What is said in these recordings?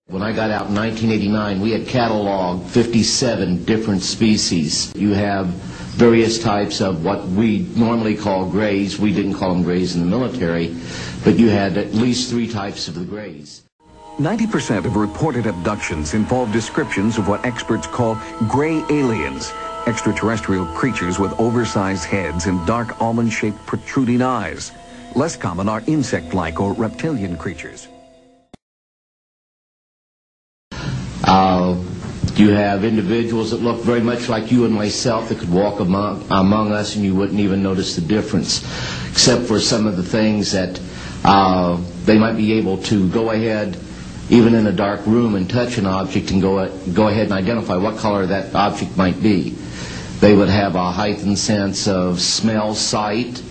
When I got out in 1989, we had cataloged 57 different species. You have various types of what we normally call grays. We didn't call them grays in the military, but you had at least 3 types of the grays. 90% of reported abductions involve descriptions of what experts call gray aliens, extraterrestrial creatures with oversized heads and dark almond-shaped protruding eyes. Less common are insect-like or reptilian creatures. You have individuals that look very much like you and myself that could walk among us and you wouldn't even notice the difference, except for some of the things that they might be able to go ahead, even in a dark room, and touch an object and go ahead and identify what color that object might be. They would have a heightened sense of smell, sight,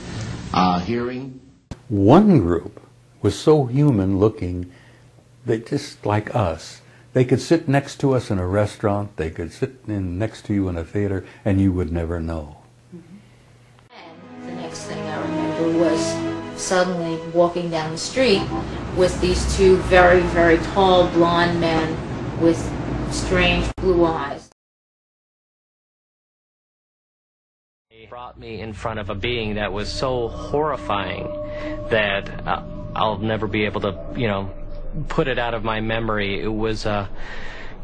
hearing. One group was so human looking that just like us. They could sit next to us in a restaurant, they could sit next to you in a theater, and you would never know. And the next thing I remember was suddenly walking down the street with these 2 very, very tall blonde men with strange blue eyes. He brought me in front of a being that was so horrifying that I'll never be able to, put it out of my memory. It was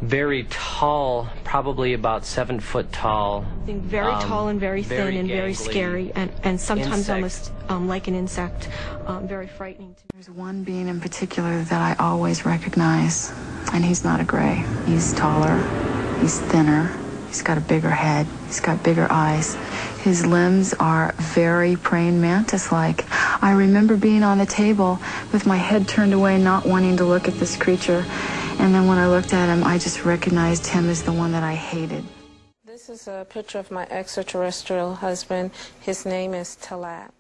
very tall, probably about 7 foot tall. Very tall and very thin very and very scary, and sometimes insect. almost like an insect, very frightening. There's one being in particular that I always recognize, and he's not a gray. He's taller, he's thinner, he's got a bigger head, he's got bigger eyes. His limbs are very praying mantis-like. I remember being on the table with my head turned away, not wanting to look at this creature. And then when I looked at him, I just recognized him as the one that I hated. This is a picture of my extraterrestrial husband. His name is Talab.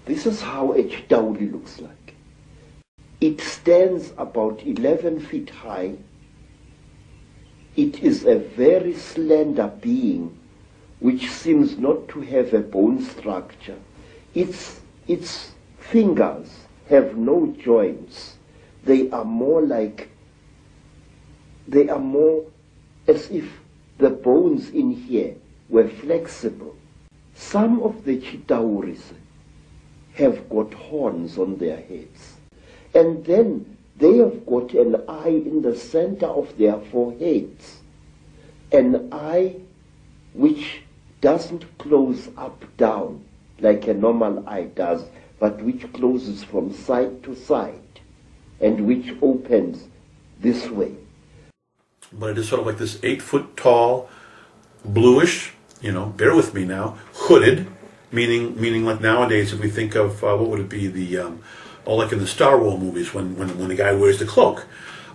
This is how a Chitauri looks like. It stands about 11 feet high. It is a very slender being which seems not to have a bone structure. Its fingers have no joints. They are more as if the bones in here were flexible. Some of the Chitauris have got horns on their heads. And then they have got an eye in the center of their foreheads. An eye which doesn't close up down like a normal eye does, but which closes from side to side and which opens this way. But it is sort of like this 8 foot tall, bluish, bear with me now, hooded, meaning like nowadays if we think of, what would it be, like in the Star Wars movies when the guy wears the cloak.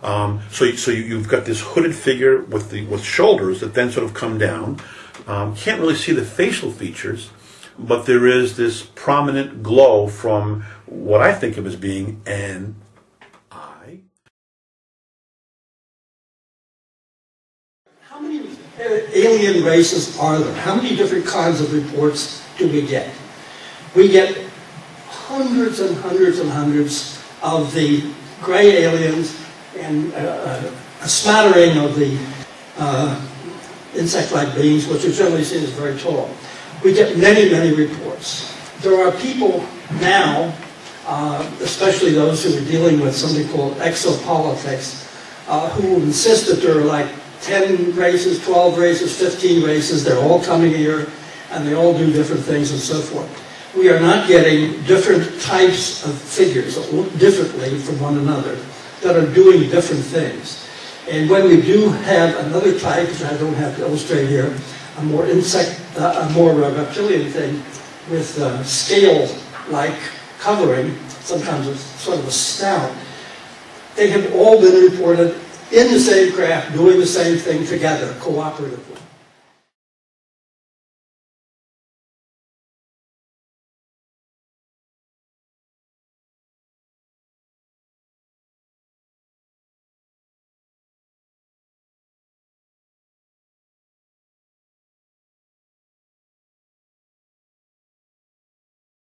So you've got this hooded figure with shoulders that then sort of come down. Can't really see the facial features, but there is this prominent glow from what I think of as being an eye. How many alien races are there? How many different kinds of reports do we get? We get hundreds and hundreds and hundreds of the gray aliens and a smattering of the insect-like beings, which are generally seen as very tall. We get many, many reports. There are people now, especially those who are dealing with something called exopolitics, who insist that there are like 10 races, 12 races, 15 races, they're all coming here, and they all do different things and so forth. We are not getting different types of figures that look differently from one another, that are doing different things. And when we do have another type, which I don't have to illustrate here, a more reptilian thing with scale-like covering, sometimes with sort of a snout, they have all been reported in the same craft, doing the same thing together, cooperatively.